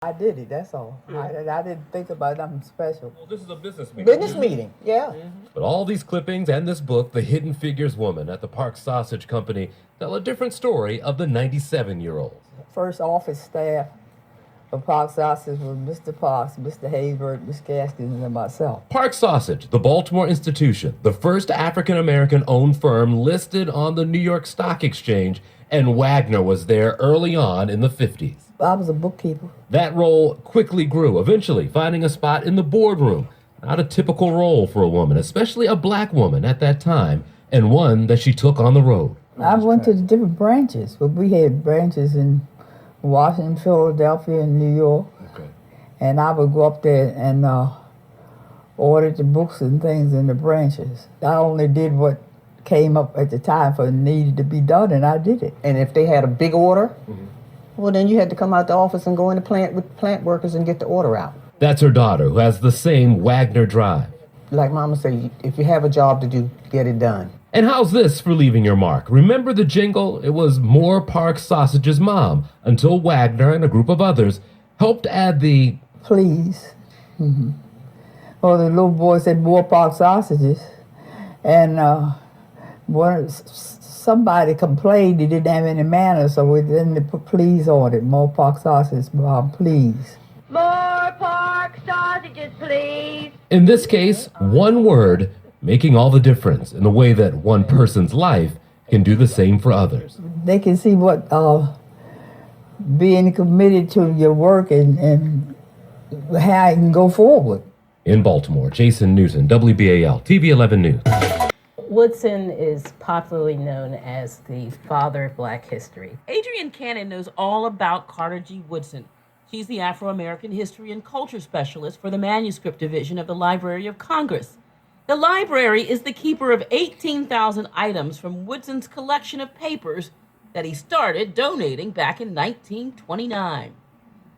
I did it, that's all. I didn't think about nothing special. Well, this is a business meeting. Business meeting, yeah. But all these clippings and this book, The Hidden Figures Woman at the Park Sausage Company, tell a different story of the 97-year-old. First office staff of Park Sausage was Mr. Parks, Mr. Haysbert, Miss Gaskins, and myself. Park Sausage, the Baltimore institution, the first African-American owned firm listed on the New York Stock Exchange, and Wagner was there early on in the 50s. I was a bookkeeper. That role quickly grew, eventually finding a spot in the boardroom. Not a typical role for a woman, especially a black woman at that time, and one that she took on the road. I went to the different branches, but we had branches in Washington, Philadelphia, and New York. Okay. And I would go up there and order the books and things in the branches. I only did what came up at the time for needed to be done, and I did it. And if they had a big order, well, then you had to come out the office and go in the plant with plant workers and get the order out. That's her daughter, who has the same Wagner drive. Like Mama said, if you have a job to do, get it done. And how's this for leaving your mark? Remember the jingle? It was More Park Sausage's mom, until Wagner and a group of others helped add the Please. Well, the little boy said more Park Sausages, and somebody complained he didn't have any manners, so then they put please on it. More Park Sausages, mom, please. More pork sausages, please. In this case, one word making all the difference in the way that one person's life can do the same for others. They can see what being committed to your work and how you can go forward. In Baltimore, Jason Newton, WBAL, TV 11 News. Woodson is popularly known as the father of Black history. Adrienne Cannon knows all about Carter G. Woodson. She's the Afro-American History and Culture Specialist for the Manuscript Division of the Library of Congress. The library is the keeper of 18,000 items from Woodson's collection of papers that he started donating back in 1929.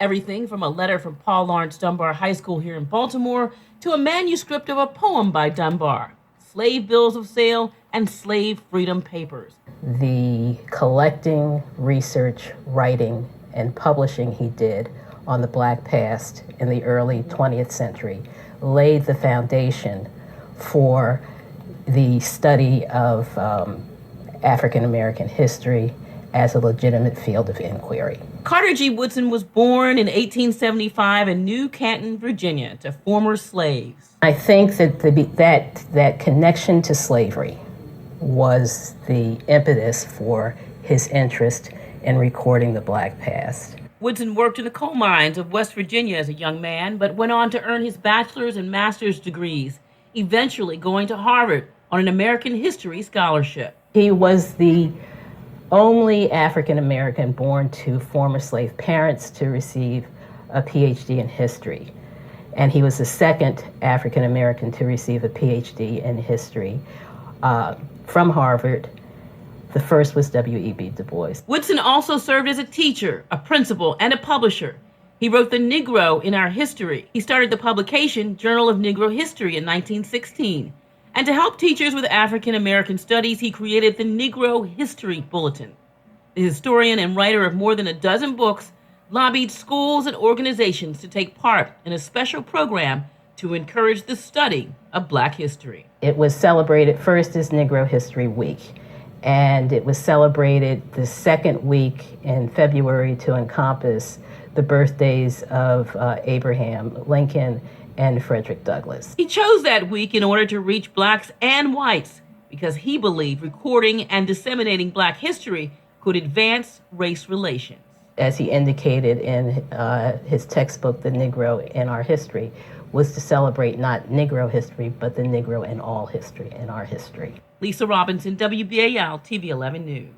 Everything from a letter from Paul Laurence Dunbar High School here in Baltimore to a manuscript of a poem by Dunbar, slave bills of sale, and slave freedom papers. The collecting, research, writing, and publishing he did on the Black past in the early 20th century laid the foundation for the study of African American history as a legitimate field of inquiry. Carter G. Woodson was born in 1875 in New Canton, Virginia, to former slaves. I think that that connection to slavery was the impetus for his interest in recording the Black past. Woodson worked in the coal mines of West Virginia as a young man, but went on to earn his bachelor's and master's degrees, eventually going to Harvard on an American history scholarship. He was the only African American born to former slave parents to receive a PhD in history. And he was the second African American to receive a PhD in history from Harvard. The first was W.E.B. Du Bois. Woodson also served as a teacher, a principal, and a publisher. He wrote The Negro in Our History. He started the publication Journal of Negro History in 1916. And to help teachers with African American studies, he created the Negro History Bulletin. The historian and writer of more than a dozen books lobbied schools and organizations to take part in a special program to encourage the study of Black history. It was celebrated first as Negro History Week, and it was celebrated the second week in February to encompass the birthdays of Abraham Lincoln and Frederick Douglass. He chose that week in order to reach Blacks and whites because he believed recording and disseminating Black history could advance race relations. As he indicated in his textbook, The Negro in Our History, was to celebrate not Negro history, but the Negro in all history, in our history. Lisa Robinson, WBAL TV 11 News.